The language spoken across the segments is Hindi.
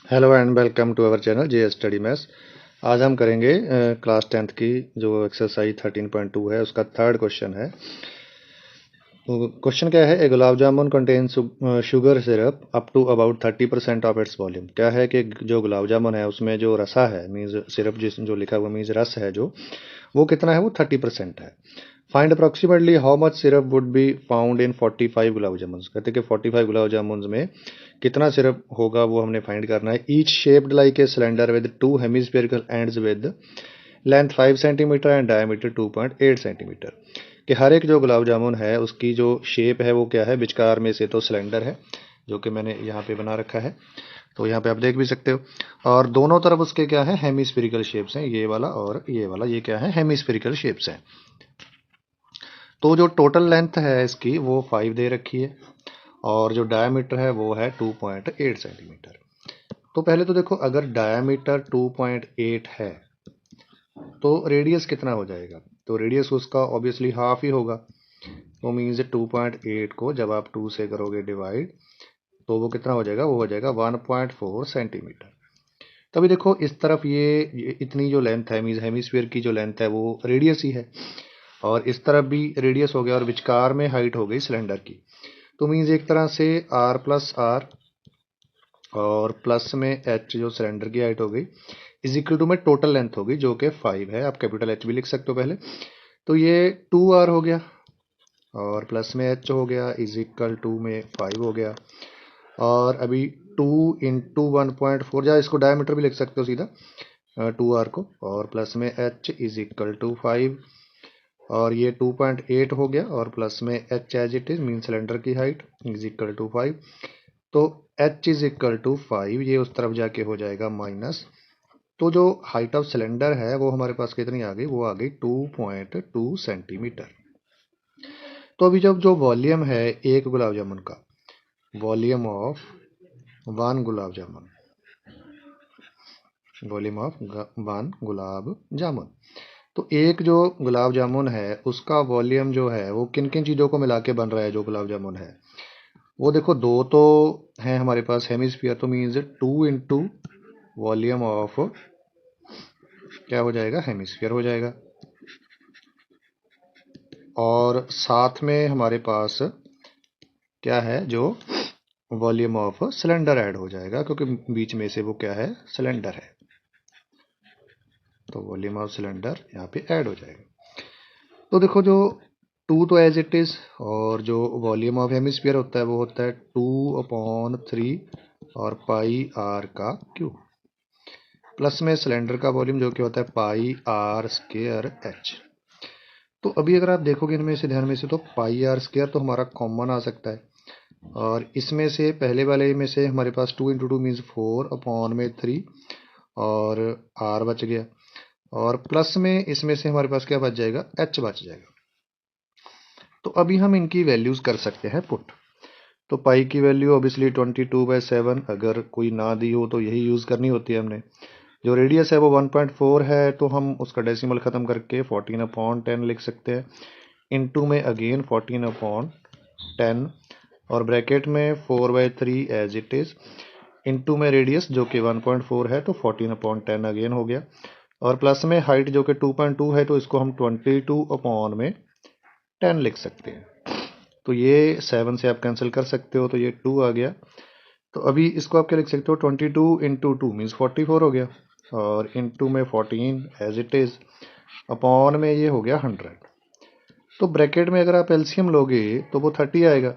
Hello and welcome to our channel J study maths. आज हम करेंगे क्लास 10th की जो एक्सरसाइज 13.2 है उसका थर्ड क्वेश्चन है। तो क्वेश्चन क्या है, a gulab jamun contains sugar syrup up to about 30% of its volume. क्या है कि जो गुलाब जामुन है उसमें जो रसा है मीन्स सिरप जिस जो लिखा हुआ मीन्स रस है जो वो कितना है, वो 30% है। Find approximately how much syrup would be found in 45 gulab jamun. कहते हैं कि 45 गुलाब जामुन में कितना सिरप होगा वो हमने फाइंड करना है। Each shaped like a cylinder with two hemispherical ends with length 5 centimetre and diameter 2.8 centimetre. कि हर एक जो गुलाब जामुन है उसकी जो शेप है वो क्या है, विचकार में से तो सिलेंडर है जो कि मैंने यहाँ पे बना रखा है, तो यहाँ पे आप देख भी सकते हो। और दोनों तरफ उसके क्या है, हेमिस्फेरिकल शेप्स हैं, ये वाला और ये वाला, ये क्या है, हेमिस्फेरिकल शेप्स हैं। तो जो टोटल लेंथ है इसकी वो 5 दे रखी है और जो डायमीटर है वो है 2.8 सेंटीमीटर। तो पहले तो देखो, अगर डायमीटर 2.8 है तो रेडियस कितना हो जाएगा, तो रेडियस उसका ऑब्वियसली हाफ ही होगा। तो मीन्स 2.8 को जब आप 2 से करोगे डिवाइड तो वो कितना हो जाएगा, वो हो जाएगा 1.4 सेंटीमीटर। तभी देखो इस तरफ ये इतनी जो लेंथ है मीन्स हेमिस्फीयर की जो लेंथ है वो रेडियस ही है, और इस तरफ भी रेडियस हो गया और विचकार में हाइट हो गई सिलेंडर की। तो मीन्स एक तरह से r प्लस आर और प्लस में h जो सिलेंडर की हाइट हो गई इज इक्वल टू में टोटल लेंथ होगी जो कि 5 है। आप कैपिटल H भी लिख सकते हो पहले। तो ये 2r हो गया और प्लस में h हो गया इज इक्वल टू में 5 हो गया। और अभी 2 इंटू 1.4, या इसको डायमीटर भी लिख सकते हो सीधा 2r को, और प्लस में h इज इक्वल टू 5 और ये 2.8 हो गया और प्लस में h as it is mean cylinder की हाइट इज इक्वल टू 5। तो h इज इक्वल टू 5, ये उस तरफ जाके हो जाएगा माइनस। तो जो हाइट ऑफ सिलेंडर है वो हमारे पास कितनी आ गई, वो आ गई 2.2 सेंटीमीटर। तो अभी जब जो वॉल्यूम है एक गुलाब जामुन का, volume of one gulab jamun, volume of one gulab jamun, तो एक जो गुलाब जामुन है उसका वॉल्यूम जो है वो किन किन चीज़ों को मिला के बन रहा है। जो गुलाब जामुन है वो देखो दो तो है हमारे पास हेमिस्फीयर, तो मीन्स 2 इंटू वॉल्यूम ऑफ क्या हो जाएगा, हेमिस्फीयर हो जाएगा। और साथ में हमारे पास क्या है, जो वॉल्यूम ऑफ सिलेंडर ऐड हो जाएगा क्योंकि बीच में से वो क्या है, सिलेंडर है। तो वॉल्यूम ऑफ सिलेंडर यहाँ पे ऐड हो जाएगा। तो देखो जो 2 तो एज इट इज, और जो वॉल्यूम ऑफ हेमिस्फीयर होता है वो होता है 2/3 और पाई आर का क्यूब, प्लस में सिलेंडर का वॉल्यूम जो कि होता है पाई आर स्क्वायर एच। तो अभी अगर आप देखोगे इनमें से ध्यान में से, तो पाई आर स्क्वायर तो हमारा कॉमन आ सकता है, और इसमें से पहले वाले में से हमारे पास 2 इंटू 2 मीन्स 4/3 और आर बच गया, और प्लस में इसमें से हमारे पास क्या बच जाएगा, एच बच जाएगा। तो अभी हम इनकी वैल्यूज कर सकते हैं पुट। तो पाई की वैल्यू ऑब्वियसली 22/7, अगर कोई ना दी हो तो यही यूज़ करनी होती है हमने। जो रेडियस है वो 1.4 है तो हम उसका डेसिमल ख़त्म करके 14/10 लिख सकते हैं, इनटू में अगेन 14/10 और ब्रैकेट में 4/3 एज इट इज़, इनटू में रेडियस जो कि 1.4 है तो 14/10 अगेन हो गया, और प्लस में हाइट जो कि 2.2 है तो इसको हम 22/10 लिख सकते हैं। तो ये 7 से आप कैंसिल कर सकते हो तो ये 2 आ गया। तो अभी इसको आप क्या लिख सकते हो, 22 इंटू 2 मीन्स 44 हो गया, और इंटू में 14 एज इट इज़, अपॉन में ये हो गया 100। तो ब्रैकेट में अगर आप एलसीएम लोगे तो वो 30 आएगा।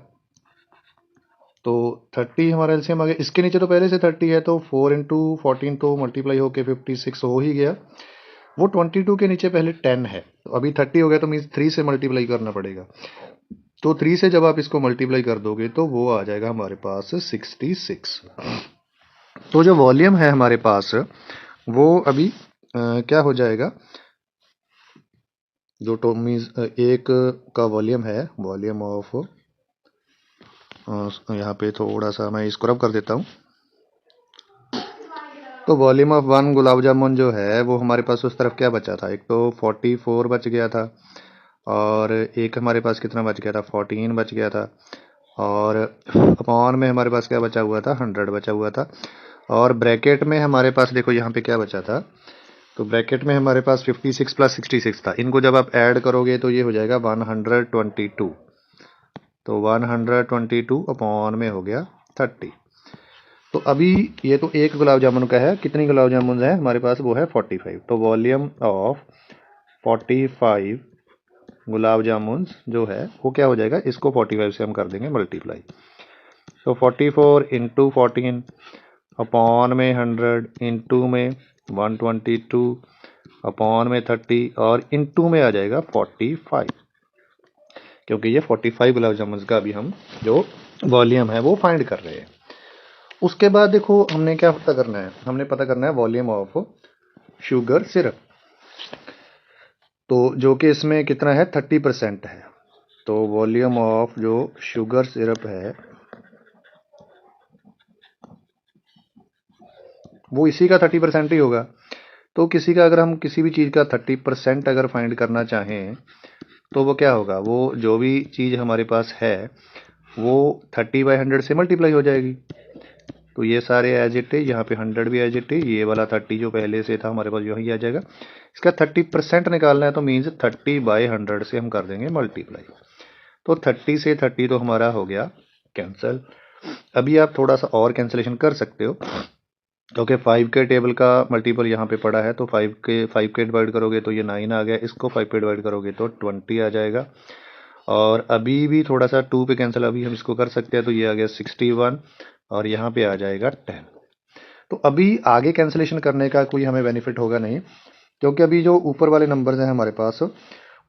तो 30 हमारा एलसीएम आ गया, इसके नीचे तो पहले से 30 है तो 4 इंटू 14 तो मल्टीप्लाई होके 56 हो ही गया। वो 22 के नीचे पहले 10 है, तो अभी 30 हो गया तो मीन्स 3 से मल्टीप्लाई करना पड़ेगा। तो 3 से जब आप इसको मल्टीप्लाई कर दोगे तो वो आ जाएगा हमारे पास 66। तो जो वॉल्यूम है हमारे पास वो अभी क्या हो जाएगा, जो तो मीन्स एक का वॉल्यूम है, वॉल्यूम ऑफ यहाँ पे थोड़ा सा मैं इसको रब कर देता हूँ। तो वॉल्यूम ऑफ वन गुलाब जामुन जो है वो हमारे पास उस तरफ क्या बचा था, एक तो 44 बच गया था, और एक हमारे पास कितना बच गया था, 14 बच गया था, और अपॉन में हमारे पास क्या बचा हुआ था, 100 बचा हुआ था। और ब्रैकेट में हमारे पास देखो यहाँ पे क्या बचा था, तो ब्रैकेट में हमारे पास 56 प्लस 66 था। इनको जब आप ऐड करोगे तो ये हो जाएगा 122। तो 122 अपॉन में हो गया 30। तो अभी ये तो एक गुलाब जामुन का है, कितनी गुलाब जामुन है हमारे पास, वो है 45। तो वॉल्यूम ऑफ 45 गुलाब जामुन जो है वो क्या हो जाएगा, इसको 45 से हम कर देंगे मल्टीप्लाई। तो 44 इंटू 14 अपॉन में 100 इंटू में 122 अपॉन में 30 और इंटू में आ जाएगा 45, क्योंकि ये 45 गुलाब जामुन का अभी हम जो वॉल्यूम है वो फाइंड कर रहे हैं। उसके बाद देखो हमने क्या पता करना है, हमने पता करना है वॉल्यूम ऑफ शुगर सिरप। तो जो कि इसमें कितना है, 30% है। तो वॉल्यूम ऑफ जो शुगर सिरप है वो इसी का 30% ही होगा। तो किसी का अगर हम किसी भी चीज़ का 30% अगर फाइंड करना चाहें तो वो क्या होगा, वो जो भी चीज़ हमारे पास है वो 30/100 से मल्टीप्लाई हो जाएगी। तो ये सारे एज इट इज, यहाँ पे 100 भी एज इट इज, ये वाला 30 जो पहले से था हमारे पास यही आ जाएगा। इसका 30% निकालना है तो मीन्स 30/100 से हम कर देंगे मल्टीप्लाई। तो 30 से 30 तो हमारा हो गया कैंसिल। अभी आप थोड़ा सा और कैंसिलेशन कर सकते हो, क्योंकि 5 के टेबल का मल्टीपल यहाँ पे पड़ा है। तो 5 के डिवाइड करोगे तो ये 9 आ गया, इसको 5 पे डिवाइड करोगे तो 20 आ जाएगा। और अभी भी थोड़ा सा 2 पे कैंसिल अभी हम इसको कर सकते हैं, तो ये आ गया 61 और यहाँ पे आ जाएगा 10। तो अभी आगे कैंसिलेशन करने का कोई हमें बेनिफिट होगा नहीं, क्योंकि अभी जो ऊपर वाले नंबर्स हैं हमारे पास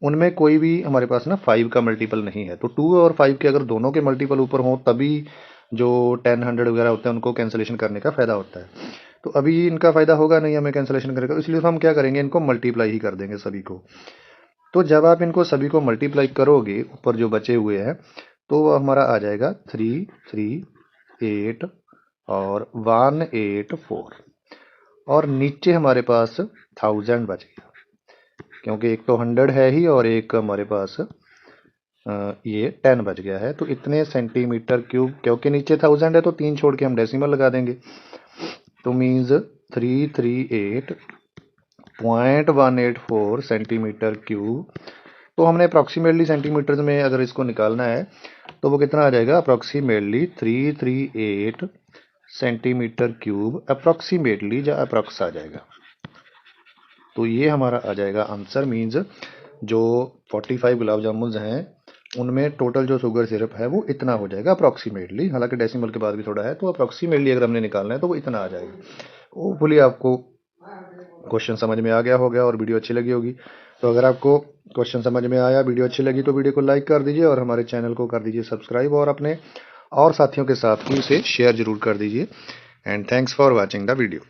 उनमें कोई भी हमारे पास ना 5 का मल्टीपल नहीं है। तो 2 और 5 के अगर दोनों के मल्टीपल ऊपर हों तभी जो 10, 100 वगैरह होते हैं उनको कैंसिलेशन करने का फ़ायदा होता है। तो अभी इनका फ़ायदा होगा नहीं हमें कैंसिलेशन करने का, इसलिए तो हम क्या करेंगे, इनको मल्टीप्लाई ही कर देंगे सभी को। तो जब आप इनको सभी को मल्टीप्लाई करोगे ऊपर जो बचे हुए हैं तो वो हमारा आ जाएगा 338 और 184 और नीचे हमारे पास 1000 बच गया, क्योंकि एक तो 100 है ही और एक हमारे पास ये 10 बच गया है। तो इतने सेंटीमीटर क्यूब, क्योंकि नीचे 1000 है तो 3 छोड़ के हम डेसिमल लगा देंगे। तो मीन्स 338.184 सेंटीमीटर क्यूब। तो हमने अप्रॉक्सीमेटली सेंटीमीटर में अगर इसको निकालना है तो वो कितना आ जाएगा, अप्रॉक्सीमेटली 338 सेंटीमीटर क्यूब अप्रॉक्सीमेटली या अप्रॉक्स आ जाएगा। तो ये हमारा आ जाएगा आंसर। मीन्स जो 45 गुलाब जामुन हैं उनमें टोटल जो शुगर सिरप है वो इतना हो जाएगा अप्रॉक्सीमेटली, हालांकि डेसिमल के बाद भी थोड़ा है, तो अप्रॉक्सीमेटली अगर हमने निकालना है तो वो इतना आ जाएगा। होपफुली आपको क्वेश्चन समझ में आ गया होगा और वीडियो अच्छी लगी होगी। तो अगर आपको क्वेश्चन समझ में आया, वीडियो अच्छी लगी, तो वीडियो को लाइक कर दीजिए और हमारे चैनल को कर दीजिए सब्सक्राइब और अपने और साथियों के साथ भी उसे शेयर जरूर कर दीजिए। And thanks for watching the video.